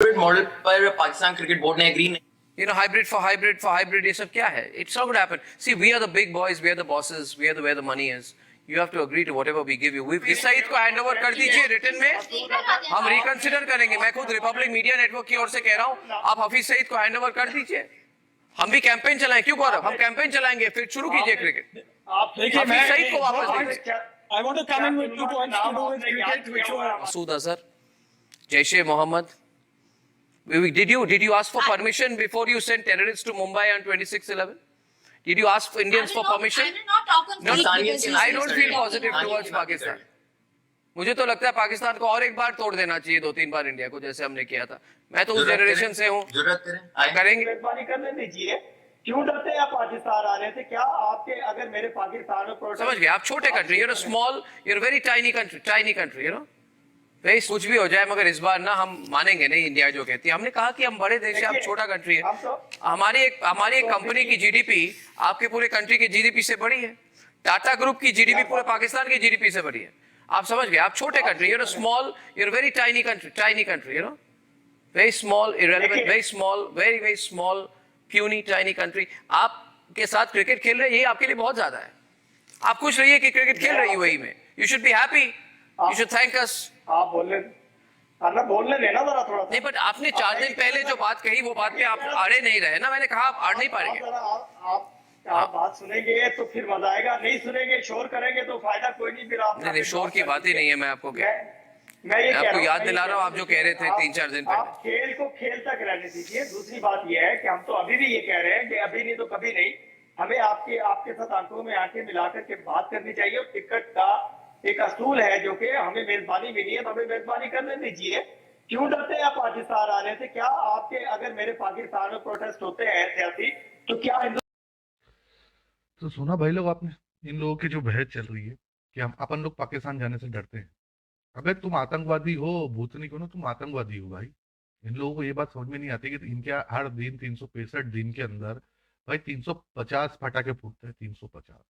Model पर Pakistan cricket board ने agree नहीं। hybrid for hybrid, ये सब क्या है? It's not going to happen. See, we are the big boys, we are the bosses, we are where the money is. You have to agree to whatever we give you. इस सईद को hand over कर दीजिए return में, हम reconsider करेंगे. मैं खुद Republic media network की ओर से कह रहा हूँ, आप हफीज सईद को हैंड ओवर कर दीजिए. हम भी कैंपेन चलाएं. क्यों गौरव? हम कैंपेन चलाएंगे, फिर शुरू कीजिए क्रिकेट. आप देखिए, हफीज सईद को वापस दीजिए. I want to come in with 2 points to do with cricket, which were Masood Azhar, Jaish Mohammad. Did you ask for permission before you sent terrorists to Mumbai on 26/11? Did you ask for Indians for permission? I did not talk on No, because I don't feel positive towards Pakistan. मुझे तो लगता है पाकिस्तान को और एक बार तोड़ देना चाहिए, 2-3 बार इंडिया को, जैसे हमने किया था. मैं तो उस जनरेशन से हूँ. जरूरत करें करेंगे. मेहरबानी करने दीजिए. क्यों डरते हैं आप पाकिस्तान आने से? क्या आपके अगर मेरे पाकिस्तान में प्रोटेस्ट, समझ गए आप? छोटे country, you're a small, you're a very tiny country, you know. भाई कुछ भी हो जाए, मगर इस बार ना हम मानेंगे नहीं इंडिया जो कहती है. हमने कहा कि हम बड़े देश है, आप छोटा कंट्री है. हमारी एक कंपनी की जीडीपी आपके पूरे कंट्री की जीडीपी से बड़ी है. टाटा ग्रुप की जीडीपी पूरे पाकिस्तान की जीडीपी से बड़ी है. आप समझ गए? आप छोटे country, you're a small, you're a very tiny country, you know. Very small, irrelevant, very small, very small, puny, tiny country. आपके साथ क्रिकेट खेल रहे हैं, ये आपके लिए बहुत ज्यादा है. आप खुश रहिए कि क्रिकेट खेल रही है यूएई में. You should be happy. You should thank us. आप बोलने देना जरा थोड़ा. नहीं, बट आपने 4 दिन पहले जो बात कही वो बात पे आप अड़े नहीं रहे ना. मैंने कहा आप अड़ नहीं पाएंगे. आप बात सुनेंगे तो फिर मजा आएगा, नहीं सुनेंगे शोर करेंगे तो फायदा कोई नहीं. फिर आप नहीं, शोर की बात ही नहीं है. मैं आपको मैं आपको याद दिला रहा हूँ, आप जो कह रहे थे 3-4 दिन पहले. आप खेल को खेल तक रहने दीजिए. दूसरी बात यह है कि हम तो अभी भी ये कह रहे हैं कि अभी नहीं तो कभी नहीं. हमें आपके साथ आंखों में आंखें मिलाकर के बात करनी चाहिए. और टिकट का एक असूल है जो कि हमें मेजबानी मिली है, तो हमें मेजबानी करने दीजिए. क्यों डरते हैं आप पाकिस्तान आने से? क्या आपके अगर मेरे पाकिस्तान में प्रोटेस्ट होते हैं सियासी, तो क्या तो सुना भाई लोग आपने इन लोगों की जो बहस चल रही है कि हम अपन लोग पाकिस्तान जाने से डरते हैं. अबे तुम आतंकवादी हो, भूतनी को ना, तुम आतंकवादी हो भाई. इन लोगों को ये बात समझ में नहीं आती कि इनके हर दिन 365 दिन के अंदर भाई 350 पटाखे फूटते हैं. 350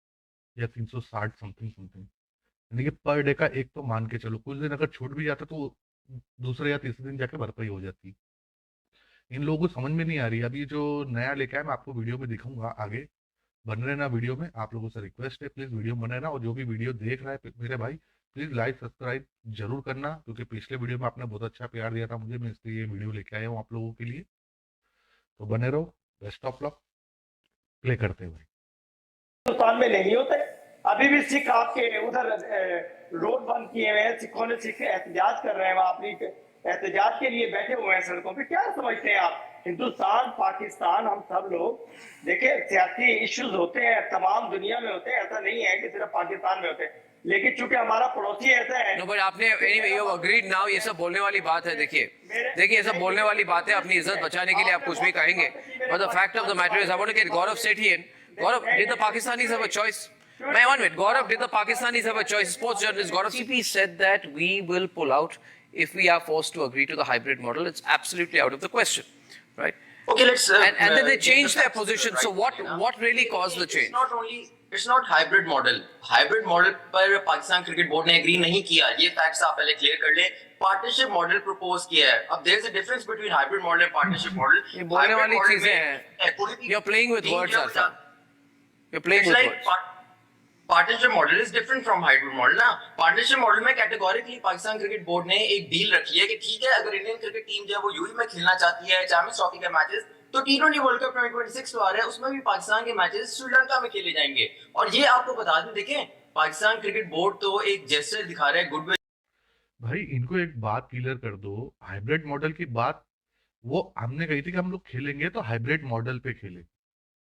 या 360 समथिंग. यानी कि पर डे का एक तो मान के चलो. कुछ दिन अगर छूट भी जाता तो दूसरे या तीसरे दिन जाके भरपाई हो जाती. इन लोगों को समझ में नहीं आ रही. अभी जो नया लेके आया मैं आपको वीडियो में दिखाऊंगा आगे. बन रहे ना वीडियो में, आप लोगों से रिक्वेस्ट है प्लीज वीडियो बने ना. और जो भी वीडियो देख रहा है मेरे भाई, प्लीज लाइक सब्सक्राइब जरूर करना, क्योंकि पिछले वीडियो में आपने बहुत अच्छा प्यार दिया था मुझे. मैं इसलिए ये वीडियो लेके आया हूँ आप लोगों के लिए. तो बने रहो. Best of luck. प्ले करते हैं भाई. हिंदुस्तान में नहीं होते? अभी भी सिख आपके उधर रोड बंद किए हुए हैं. सिखों ने सिख एहतजाज कर रहे हैं, वहां अपनी एहतजाज के लिए बैठे हुए हैं सड़कों पे. क्या समझते हैं आप? हिंदुस्तान पाकिस्तान हम सब लोग देखिए, सियासी इश्यूज होते हैं, तमाम दुनिया में होते हैं. ऐसा नहीं है कि सिर्फ पाकिस्तान में होते हैं. लेकिन चूंकि हमारा पड़ोसी ऐसा है. नो, बट आपने यू अग्रीड नाउ. ये सब बोलने वाली बात है. देखिए ये सब बोलने वाली बात है. अपनी इज्जत बचाने के लिए आप कुछ भी कहेंगे, but the fact of the matter is I want to get Gaurav Sethian. Gaurav, did the Pakistanis have a choice? May 1 minute. Gaurav, did the Pakistanis have a choice? Sports journalist Gaurav CP said that we will pull out if we are forced to agree to the hybrid model. It's absolutely out of the question, right? Okay, let's and then they changed their position. So what really caused the change? It's not hybrid model. Hybrid model पर Pakistan cricket board ने agree नहीं किया. ये facts आप पहले clear कर ले. Partnership model propose किया है. अब there is a difference between hybrid model and partnership model. ये बोलने वाली चीजें हैं. You're playing with words, Arfan. You're playing with words. Partnership model is different from hybrid model ना. पार्टनरशिप मॉडल में कैटेगोरिकली पाकिस्तान क्रिकेट बोर्ड ने एक deal रखी है कि ठीक है, अगर इंडियन क्रिकेट टीम जो है वो यूएई में खेलना चाहती है चैंपियंस ट्रॉफी के मैचेस, तो T20 वर्ल्ड कप 2026 तो आ रहा है, उसमें भी पाकिस्तान के मैचेस श्रीलंका में खेले जाएंगे. और ये आपको बता दें, देखें पाकिस्तान क्रिकेट बोर्ड तो एक जेस्चर दिखा रहा है, गुडविल. भाई इनको एक बात क्लियर कर दो. हाइब्रिड मॉडल की बात वो हमने कही थी कि हम लोग खेलेंगे तो हाइब्रिड मॉडल पे खेलेंगे.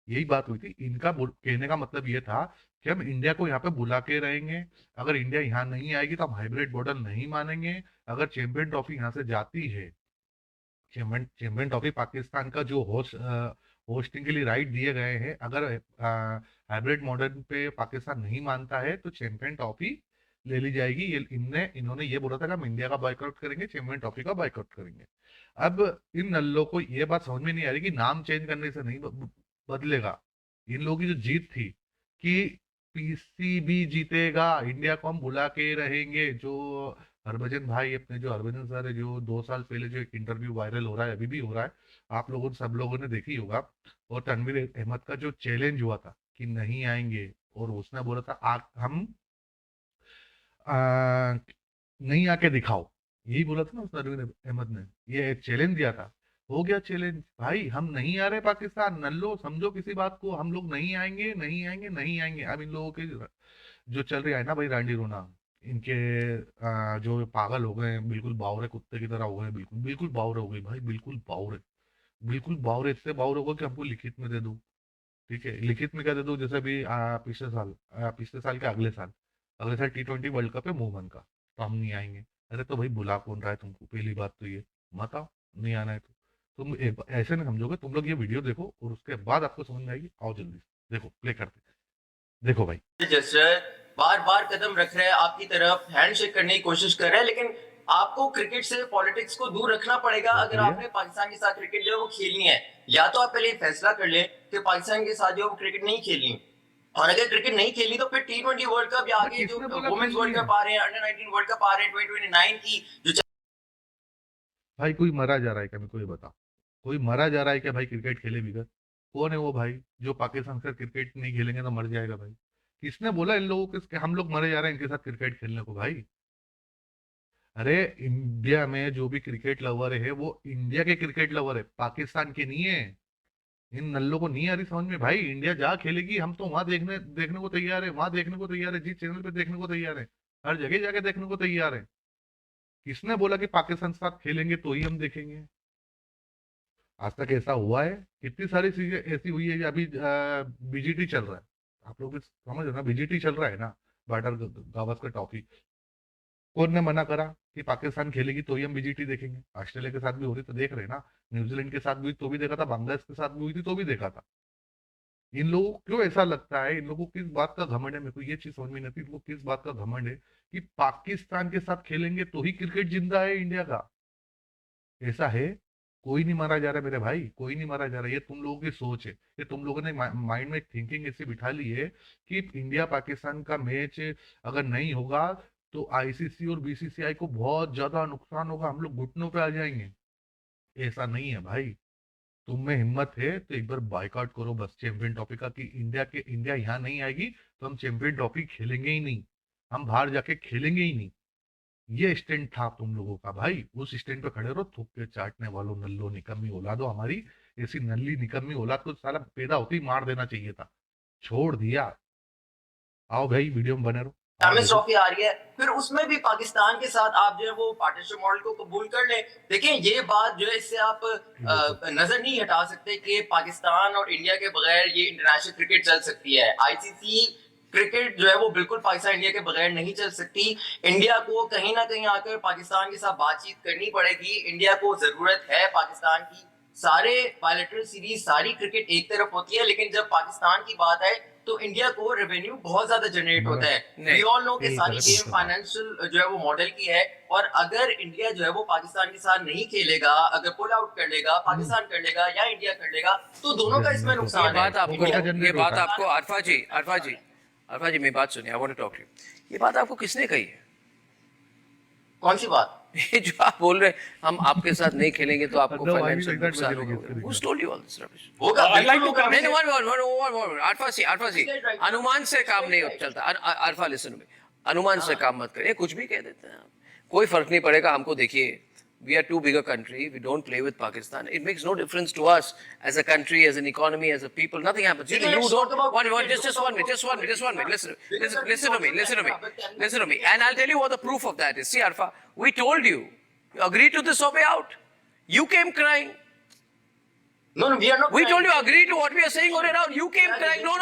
यही बात हुई थी. इनका कहने का मतलब ये था कि हम इंडिया को यहाँ पे बुला के रहेंगे. अगर इंडिया यहाँ नहीं आएगी तो हम हाइब्रिड मॉडल नहीं मानेंगे. अगर चैंपियन ट्रॉफी यहाँ से जाती है, चैंपियन ट्रॉफी पाकिस्तान का जो होस्टिंग के लिए राइट दिए गए हैं, अगर हाइब्रिड मॉडल पे पाकिस्तान नहीं मानता है तो चैंपियन ट्रॉफी ले ली जाएगी. ये इन्होंने ये बोला था कि हम इंडिया का बायकॉट करेंगे, चैंपियन ट्रॉफी का बायकॉट करेंगे. अब इन नल्लों को ये बात समझ में नहीं आ रही कि नाम चेंज करने से नहीं बदलेगा. इन लोगों की जो जीत थी कि पीसीबी जीतेगा, इंडिया को हम बुला के रहेंगे, जो हरभजन भाई अपने जो हरभजन सर है, जो 2 साल पहले जो एक इंटरव्यू वायरल हो रहा है, अभी भी हो रहा है, आप लोगों सब लोगों ने देखी होगा। और तनवीर अहमद का जो चैलेंज हुआ था कि नहीं आएंगे, और उसने बोला था हम आ, नहीं आके दिखाओ, यही बोला था ना उस तनवीर अहमद ने, ये चैलेंज दिया था। हो गया चैलेंज भाई, हम नहीं आ रहे पाकिस्तान, नल्लो समझो किसी बात को, हम लोग नहीं आएंगे, नहीं आएंगे, नहीं आएंगे। अब इन लोगों के जो चल रही है ना भाई रांडी रोना, इनके जो पागल हो गए हैं, बिल्कुल बावरे कुत्ते की तरह हो गए, बिल्कुल बिल्कुल बावरे हो गए भाई, बिल्कुल बावरे, बिल्कुल बावरे, इतने बावरे हो गए कि हमको लिखित में दे दो। ठीक है, लिखित में क्या दे दो, जैसे अभी पिछले साल के अगले साल T20 वर्ल्ड कप है मोमन का, तो हम नहीं आएंगे। अरे तो भाई बुला कौन रहा है तुमको, पहली बात तो ये मत आओ, नहीं आना है तो तुम ऐसे नहीं समझोगे, तुम लोग ये वीडियो देखो और उसके बाद आपको समझ में आएगी। आओ जल्दी से देखो, प्ले करते, देखो भाई। जस्टर बार बार कदम रख रहे हैं आपकी तरफ, हैंडशेक करने की कोशिश कर रहे हैं, लेकिन आपको क्रिकेट से पॉलिटिक्स को दूर रखना पड़ेगा अगर आपने पाकिस्तान के साथ क्रिकेट जो है वो खेलनी है। या तो आप पहले फैसला कर लें कि पाकिस्तान के साथ जो है वो क्रिकेट नहीं खेलनी, और अगर क्रिकेट नहीं खेलनी तो फिर T20 वर्ल्ड कप या आगे जो वुमेन्स वर्ल्ड कप आ रहे हैं, अंडर-19 वर्ल्ड कप आ रहे हैं 2029 की जो भाई कोई मरा जा रहा है क्या, मेरे को ये बता, कोई मरा जा रहा है क्या भाई क्रिकेट खेले बिगड़? कौन है वो भाई जो पाकिस्तान से क्रिकेट नहीं खेलेंगे तो मर जाएगा भाई? किसने बोला इन लोगों के कि हम लोग मरे जा रहे हैं इनके साथ क्रिकेट खेलने को भाई? अरे इंडिया में जो भी क्रिकेट लवर है वो इंडिया के क्रिकेट लवर है, पाकिस्तान के नहीं है। इन नल्लों को नहीं आ रही समझ में भाई, इंडिया जहाँ खेलेगी हम तो वहां देखने देखने को तैयार है, वहां देखने को तैयार है, जिस चैनल पे देखने को तैयार है, हर जगह जाके देखने को तैयार है। किसने बोला कि पाकिस्तान के साथ खेलेंगे तो ही हम देखेंगे? आज तक ऐसा हुआ है? कितनी सारी चीजें ऐसी हुई है। अभी BGT चल रहा है, आप लोग भी समझ रहे हो ना, BGT चल रहा है ना, बॉर्डर गावस्कर ट्रॉफी। कौन ने मना करा कि पाकिस्तान खेलेगी तो ही हम BGT देखेंगे? ऑस्ट्रेलिया के साथ भी हो रही तो देख रहे हैं ना, न्यूजीलैंड के साथ भी तो भी देखा था, बांग्लादेश के साथ भी हुई थी तो भी देखा था। इन लोगों को क्यों ऐसा लगता है, इन लोगों को किस बात का घमंड है, मेरे को ये चीज समझ में नहीं आती, इनको किस बात का घमंड है कि पाकिस्तान के साथ खेलेंगे तो ही क्रिकेट जिंदा है इंडिया का? ऐसा है? कोई नहीं मारा जा रहा मेरे भाई, कोई नहीं मारा जा रहा। ये तुम लोगों की सोच है, ये तुम लोगों ने माइंड में थिंकिंग ऐसी बिठा ली है कि इंडिया पाकिस्तान का मैच अगर नहीं होगा तो ICC और BCCI को बहुत ज्यादा नुकसान होगा, हम लोग घुटनों पे आ जाएंगे। ऐसा नहीं है भाई, तुम में हिम्मत है तो एक बार बायकॉट करो बस चैंपियन ट्रॉफी का, कि इंडिया यहाँ नहीं आएगी तो हम चैंपियन ट्रॉफी खेलेंगे ही नहीं, हम बाहर जाके खेलेंगे ही नहीं। ये स्टैंड था तुम लोगों का भाई, उस स्टैंड पे खड़े रहो। थूक के चाटने वालों, नल्लो निकम्मी औलादो, हमारी ऐसी नल्ली निकम्मी औलाद को साला पैदा होते ही मार देना चाहिए था, छोड़ दिया। आओ भाई वीडियो में बने रहो। चैंपियंस ट्रॉफी आ रही है, फिर उसमें भी पाकिस्तान के साथ आप जो है वो पार्टनरशिप मॉडल को कबूल कर लें। देखिए ये बात जो है इससे आप नजर नहीं हटा सकते कि पाकिस्तान और इंडिया के बगैर ये इंटरनेशनल क्रिकेट चल सकती है। ICC क्रिकेट जो है वो बिल्कुल पाकिस्तान इंडिया के बगैर नहीं चल सकती। इंडिया को कहीं ना कहीं आकर पाकिस्तान के साथ बातचीत करनी पड़ेगी। इंडिया को जरूरत है पाकिस्तान की। सारे बायलैटरल सीरीज, सारी क्रिकेट एक तरफ होती है, लेकिन जब पाकिस्तान की बात है तो इंडिया को रेवेन्यू बहुत ज्यादा जनरेट होता है। वी ऑल नो कि सारी गेम फाइनेंशियल जो है वो मॉडल की है, और अगर इंडिया जो है वो पाकिस्तान के साथ नहीं खेलेगा, अगर पुल आउट कर लेगा, पाकिस्तान कर लेगा या इंडिया कर लेगा, तो दोनों का इसमें नुकसान है। ये बात आपको अरफा जी मेरी बात सुनिए, I want to talk to you. ये बात आपको किसने कही है? कौन सी बात? ये जो आप बोल रहे हैं हम आपके साथ नहीं खेलेंगे तो आपको फाइनेंशियल नुकसान होगा, who told you all this rubbish? होगा, नहीं, वन अरफा जी, अनुमान से काम नहीं चलता। अरफा लिसन में, अनुमान से काम मत करिए, कुछ भी कह देते हैं आप, कोई फर्क नहीं पड़ेगा हमको। देखिए, we are too big a country, we don't play with Pakistan, it makes no difference to us as a country, as an economy, as a people, nothing happens. You don't, just one minute, listen to me, and I'll tell you what the proof of that is. See Arfa, we told you agree to this or way out. You came crying. No, we are not. We told you agree to what we are saying or it out. You came crying. No.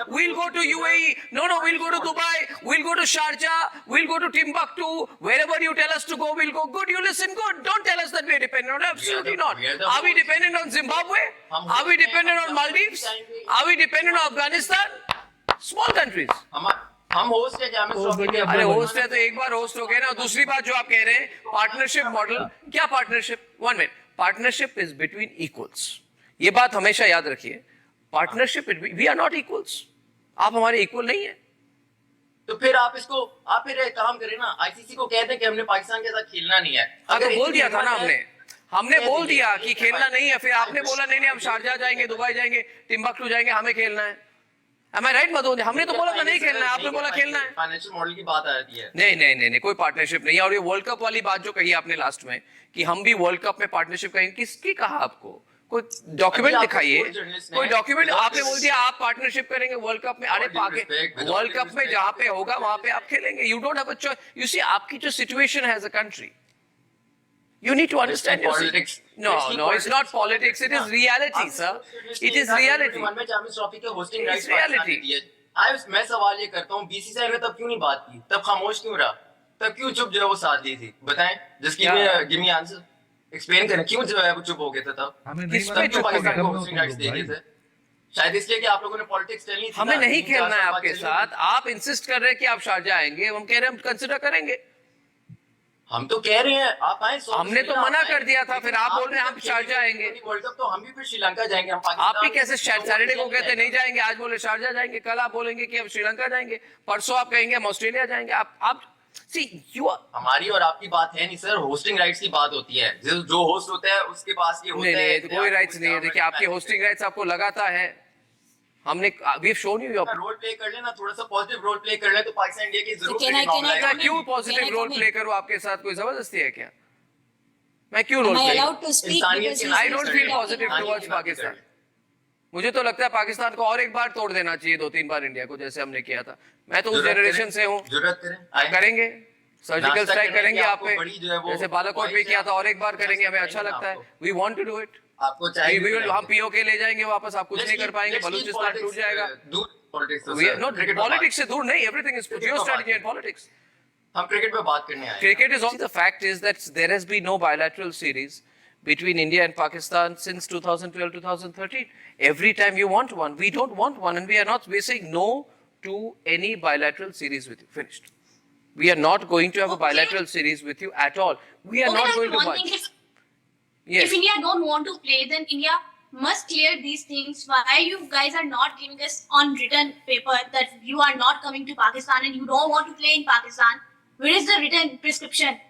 We'll go to UAE. No. We'll go to Dubai. We'll go to Sharjah. We'll go to Timbuktu. Wherever you tell us to go, we'll go. Good. You listen. Good. Don't tell us that we're dependent on. Absolutely not. Are we dependent on Zimbabwe? Are we dependent on Maldives? Are we dependent on Afghanistan? Small countries. हम host है champions trophy के। अरे host है तो एक बार host हो गए ना। दूसरी बात जो आप कह रहे हैं पार्टनरशिप मॉडल, क्या partnership? 1 minute, partnership is between equals, ये बात हमेशा याद रखिए। Partnership, we are not equals, आप हमारे इक्वल नहीं है। तो फिर आप फिर एक काम करें ना, आईसीसी को कह दें कि हमने पाकिस्तान के साथ खेलना नहीं है। अगर बोल दिया था ना हिम्मत हमने कह बोल दीजिए। दिया कि खेलना नहीं है, फिर आपने बोला नहीं नहीं हम शारजाह जाएंगे, दुबई जाएंगे, टिम्बकटू जाएंगे, हमें खेलना है। Am I right मधु? हमने तो बोला था नहीं खेलना है, आपने बोला खेलना है। फाइनेंशियल मॉडल की बात आ जाती है। नहीं, कोई पार्टनरशिप नहीं है। और ये वर्ल्ड कप वाली बात जो कही आपने लास्ट में कि हम भी वर्ल्ड कप में पार्टनरशिप करेंगे, किसकी कहा आपको? कोई डॉक्यूमेंट अभी आपको दिखाइए, कोई जर्नलिस्ट ने कोई डॉक्यूमेंट। without आपने बोल दिया आप पार्टनरशिप करेंगे वर्ल्ड कप में। अरे Without due respect, without world due cup में respect, जहां पे होगा वहां पे आप खेलेंगे। You don't have a choice. You see आपकी जो सिचुएशन है as a country, you need to understand your politics. No, it's not politics. It is reality, sir. It is reality. में चैंपियंस ट्रॉफी के होस्टिंग It's राइट्स reality. मैं सवाल ये करता हूँ, बीसीसीआई ने तब क्यों नहीं बात की, तब खामोश क्यों रहा, तब क्यों चुप जो है वो साथ दी थी? बताएं, जिसकी में गिव मी आंसर, एक्सप्लेन करें क्यों जो है वो चुप हो गए थे तब? हमें नहीं किस मालूम पे तब क्यों चुप हो पाकिस्तान गए? को होस्टिंग राइट्स दे दिए थे? शायद इसलिए कि आप लोगों ने पॉलिटिक्स चलनी थी। हमें ना, नहीं 3-4 खेलना है साल बाद आपके चलनी साथ। थी। आप इंसिस्ट कर रहे हैं कि आप शारजाह आएंगे, हम कह रहे हैं हम कंसिडर करेंगे। हम तो कह रहे हैं आप आए। हमने तो मना कर दिया था, फिर आप बोल रहे हैं हम शारजाह आएंगे। वर्ल्ड कप तो हम भी फिर श्रीलंका जाएंगे। हम आप भी कैसे सैटरडे को कहते नहीं जाएंगे? जाएंगे, आज बोले शारजाह जाएंगे, कल आप बोलेंगे कि हम श्रीलंका जाएंगे, परसों आप कहेंगे हम ऑस्ट्रेलिया जाएंगे। आप सी यू हमारी और आपकी बात है नहीं सर, होस्टिंग राइट्स की बात होती है। जो होस्ट होता है उसके पास ये होता है। नहीं, तो कोई राइट्स नहीं है। देखिए आपकी होस्टिंग राइट्स आपको लगाता है। हमने we have shown you role play कर लेना, थोड़ा सा पॉजिटिव रोल प्ले कर ले तो पाकिस्तान इंडिया की जरूर can I- cricket मामला can I है। come क्यों in? Positive Can I role come in? Play करूं आपके साथ? कोई जबरदस्ती है क्या? मैं क्यों role Am I play? allowed to speak? इंसानियत Because के you I said don't something feel about positive Pakistan. towards Pakistan. मुझे तो लगता है पाकिस्तान को और एक बार तोड़ देना चाहिए, 2-3 बार इंडिया को, जैसे हमने किया था। मैं तो उस जरूरत जनरेशन करें, से हूँ। जरूरत करें, आए। करेंगे, सर्जिकल नाश्ता स्ट्राइक करने करेंगे की आप आपको पे, बड़ी जो है वो जैसे बालाकोट में किया था, और एक बार करेंगे। हमें अच्छा लगता है। We want to do it. आपको चाहिए हम पीओके ले जाएंगे वापस, आप कुछ नहीं कर पाएंगे, बलूचिस्तान टूट जाएगा। दूर पॉलिटिक्स पॉलिटिक्स से दूर नहीं, everything is Jio strategy and politics. हम क्रिकेट पे बात करने आए। Cricket is also the fact is that there has been no bilateral series between India and Pakistan since 2012-2013. Every time you want one, we don't want one, and we are not. We're saying no to any bilateral series with you. Finished. We are not going to have a Okay. bilateral series with you at all. We are Okay, not that's going to one budge. thing. Yes. If India don't want to play, then India must clear these things. Why you guys are not giving us on written paper that you are not coming to Pakistan and you don't want to play in Pakistan? Where is the written prescription?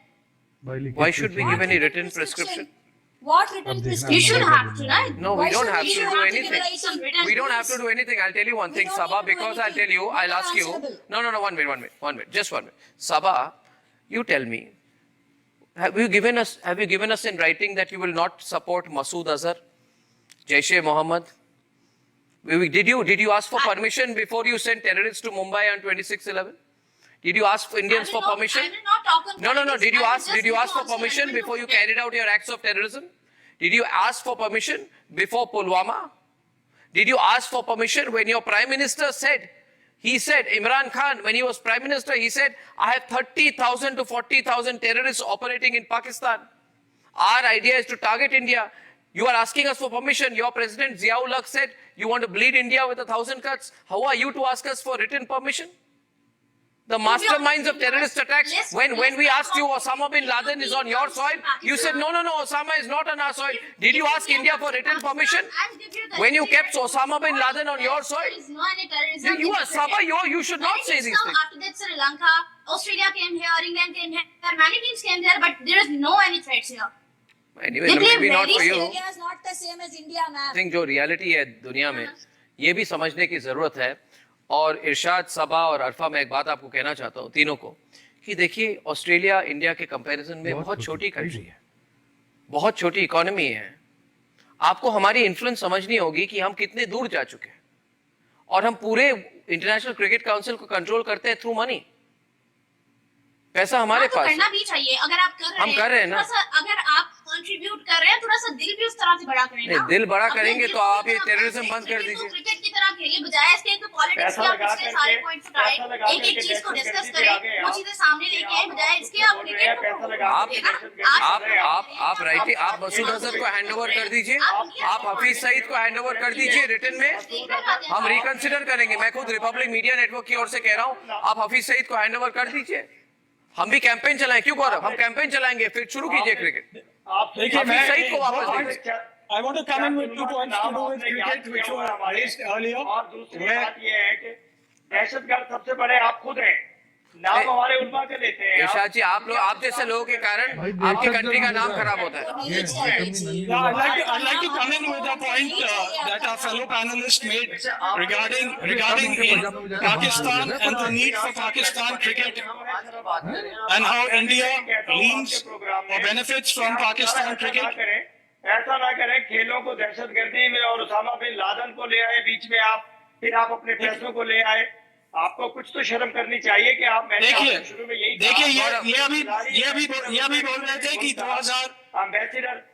Why should we What give any written prescription? prescription? What written अब देखना prescription? You should have to, right? No, we Why don't should have we to should do have to anything. give us some written We don't have to rules? do anything. I'll tell you one We thing, don't Sabah, need to do because I'll anything. tell you, We I'll are ask you. answerable. No, one minute, just 1 minute. Sabah, you tell me, have you given us in writing that you will not support Masood Azhar, Jaish-e-Mohammed? Did you ask for permission before you sent terrorists to Mumbai on 26/11? Did you ask for Indians for permission? I will not talk on No. politics. Did you I will ask? just Did you give ask for answer. permission I will before you not carried out your acts of terrorism? Did you ask for permission before Pulwama? Did you ask for permission when your prime minister said? He said, Imran Khan, when he was prime minister, he said, I have 30,000 to 40,000 terrorists operating in Pakistan. Our idea is to target India. You are asking us for permission. Your president Ziaul Haq said, you want to bleed India with 1,000 cuts. How are you to ask us for written permission? The masterminds of terrorist attacks, when we asked you Osama bin Laden is on your soil, you said, no, Osama is not on our soil. Did you ask India for written permission? When you kept Osama bin Laden on your soil? There is no any terrorism. You in are cricket. Sabah, you should not Many say teams these come things. After that, Sri Lanka, Australia came here, England came here. Many teams came there, but there is no any threats here. Anyway, They play maybe not for very you. Australia is not the same as India, ma'am. Think जो reality है दुनिया में, ये भी समझने की जरूरत है। और इरशाद, सबा और अरफा, मैं एक बात आपको कहना चाहता हूँ तीनों को, कि देखिए ऑस्ट्रेलिया इंडिया के कंपैरिजन में बहुत छोटी कंट्री है, बहुत छोटी इकोनॉमी है। आपको हमारी इन्फ्लुएंस समझनी होगी कि हम कितने दूर जा चुके हैं, और हम पूरे इंटरनेशनल क्रिकेट काउंसिल को कंट्रोल करते हैं थ्रू मनी। पैसा हमारे हाँ, तो पास करना है। भी चाहिए। अगर आप कर रहे हम कर रहे हैं ना। थोड़ा सा अगर आप कंट्रीब्यूट कर रहे हैं, थोड़ा सा दिल भी उस तरह से बड़ा करें नहीं, ना। दिल बड़ा अपने करेंगे दिल तो को आप भी ये तरह terrorism से बंद कर क्रिकेट को दीजिए। क्रिकेट की तरह खेलिए, बजाय इसके कि पॉलिटिक्स के आप पिछले सारे पॉइंट्स उठाएं, एक चीज को डिस्कस करें, वो चीजें सामने लेके आए, बजाय इसके आप क्रिकेट आप मसूद अजहर को हैंडओवर कर दीजिए, आप हफीज सईद को हैंडओवर कर दीजिए रिटर्न में, हम रिकंसिडर करेंगे। मैं खुद रिपब्लिक मीडिया नेटवर्क की ओर से कह रहा हूँ, आप हफीज सईद को हैंडओवर कर दीजिए। हम भी कैंपेन चलाएं, क्यों गौरव? हम कैंपेन चलाएंगे, फिर शुरू कीजिए क्रिकेट। आप देखिए, हफीज सईद को वापस दीजिए। I want to come in with 2 points to do with cricket which were raised earlier. और दूसरी बात ये है कि दहशतगर्द सबसे बड़े आप खुद हैं। नाम हमारे उल्मा के लेते हैं इरशाद जी, आप जैसे लोगों के कारण भाई, आपकी देशक कंट्री का जन्म नाम होता है। खराब होता है। ये निकम्मी नल्ली Yeah, उड़ा- I'd like to come in with a point that our fellow panelists made regarding Pakistan and the need for Pakistan cricket and how India leans or benefits from Pakistan cricket. ऐसा ना करें, खेलों को दहशतगर्दी में और Usama bin Laden को ले आए बीच में आप, फिर आप अपने फैसलों को ले आए। आपको कुछ तो शर्म करनी चाहिए कि आप, मैंने देखिए आपको शुरू में यही देखिए कहा। ये अभी बोल रहे थे कि 2000 ambassador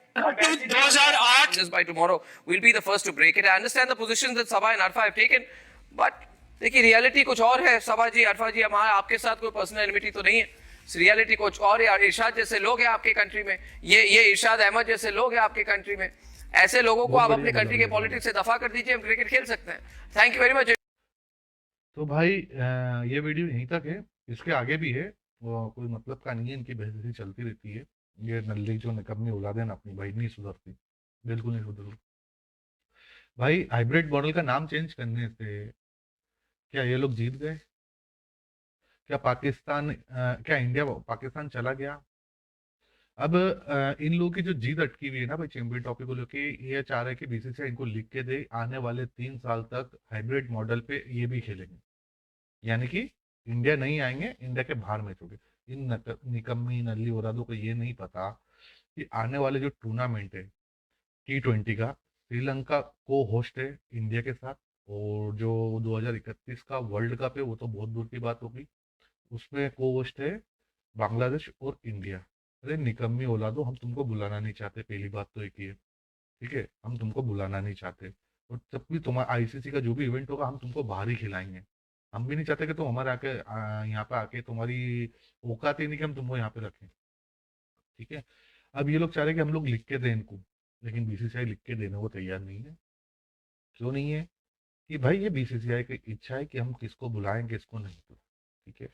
2008 Just by tomorrow, we'll be the first to break it. I understand the positions that Sabah and Arfa have taken, but देखिए रियलिटी कुछ और है। सबा जी, अरफा जी, हमारा आपके साथ कोई पर्सनल एनिमिटी तो नहीं है, रियलिटी कुछ और है। इरशाद जैसे लोग हैं आपके कंट्री में, ये इरशाद अहमद जैसे लोग हैं आपके कंट्री में, ऐसे लोगों को बहुत आप अपने बढ़िया कंट्री के लगा। पॉलिटिक्स से दफा कर दीजिए, हम क्रिकेट खेल सकते हैं। Thank you very much. तो भाई ये वीडियो यहीं तक है, इसके आगे भी है, वो कोई मतलब का नहीं है, इनकी बहस चलती रहती है। ये नल्ली जो निकम्मी औलाद है ना अपनी, भाई नहीं सुधरती, बिल्कुल नहीं सुधरती भाई। हाइब्रिड मॉडल का नाम चेंज करने से क्या ये लोग जीत गए? क्या पाकिस्तान क्या इंडिया पाकिस्तान चला गया? अब इन लोगों की जो जीत अटकी हुई है ना भाई चैंपियन ट्रॉफी को लेके, ये चाह रहे हैं कि बीसीसीआई इनको लिख के दे आने वाले 3 साल तक हाइब्रिड मॉडल पे ये भी खेलेंगे, यानी कि इंडिया नहीं आएंगे, इंडिया के बाहर मैच होंगे। इन निकम्मी नल्ली औलादों को ये नहीं पता कि आने वाले जो टूर्नामेंट है T20 का, श्रीलंका को होस्ट है इंडिया के साथ, और जो 2031 का वर्ल्ड कप है वो तो बहुत दूर की बात होगी, उसमें को होस्ट है बांग्लादेश और इंडिया। अरे निकम्मी औलादो, हम तुमको बुलाना नहीं चाहते, पहली बात तो एक ही है, ठीक है, हम तुमको बुलाना नहीं चाहते। और जब भी तुम्हारा आईसीसी का जो भी इवेंट होगा हम तुमको बाहर ही खिलाएंगे। हम भी नहीं चाहते कि तुम हमारे आके यहाँ पे आके, तुम्हारी औकात ही नहीं कि हम तुमको यहाँ पे रखें, ठीक है। अब ये लोग चाह रहे हैं कि हम लोग लिख के दें इनको, लेकिन बीसीसीआई लिख के देने को तैयार नहीं है। क्यों नहीं है? कि भाई ये बीसीसीआई की इच्छा है कि हम किसको बुलाएं किसको नहीं, ठीक है।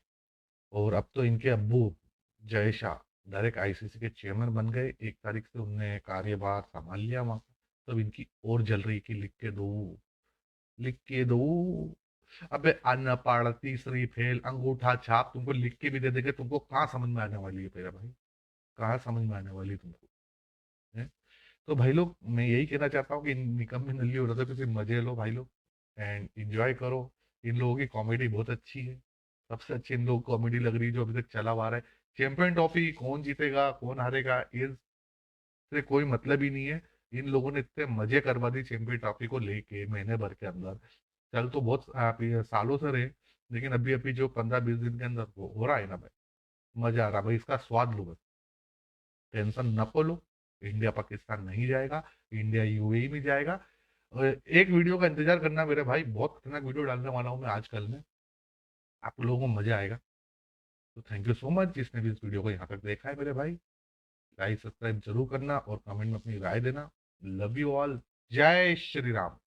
और अब तो इनके अब्बू जय शाह डायरेक्ट आईसीसी के चेयरमैन बन गए, 1 तारीख से उनने कार्यभार संभाल लिया वहां का। तब इनकी और जल रही कि लिख के दो, लिख के दो। अबे अन्न पाड़ तीसरी फेल अंगूठा छाप तुमको लिख के भी दे देंगे, तुमको कहाँ समझ में आने वाली है मेरा भाई, कहाँ समझ में आने वाली है तुमको, है? तो भाई लोग, मैं यही कहना चाहता हूँ कि निकम्मी नल्ली हो रहा था, किसी मजे लो भाई लोग एंड इंजॉय करो। इन लोगों की कॉमेडी बहुत अच्छी है, सबसे अच्छी इन लोगों को कॉमेडी लग रही है जो अभी तक चला आ रहा है। चैंपियन ट्रॉफी कौन जीतेगा कौन हारेगा इससे कोई मतलब ही नहीं है। इन लोगों ने इतने मजे करवा दी चैंपियन ट्रॉफी को लेके महीने भर के अंदर, चल तो बहुत आप ये सालों से रहे, लेकिन अभी अभी जो 15-20 दिन के अंदर हो रहा है ना भाई, मजा आ रहा भाई, इसका स्वाद लो बस, टेंशन नको लो। इंडिया पाकिस्तान नहीं जाएगा, इंडिया यूएई में जाएगा। और एक वीडियो का इंतजार करना मेरे भाई, बहुत खतरनाक वीडियो डालने वाला हूँ मैं आजकल में, आप लोगों को मजा आएगा। तो थैंक यू सो मच जिसने भी इस वीडियो को यहाँ तक देखा है मेरे भाई। लाइक सब्सक्राइब जरूर करना और कमेंट में अपनी राय देना। लव यू ऑल, जय श्री राम।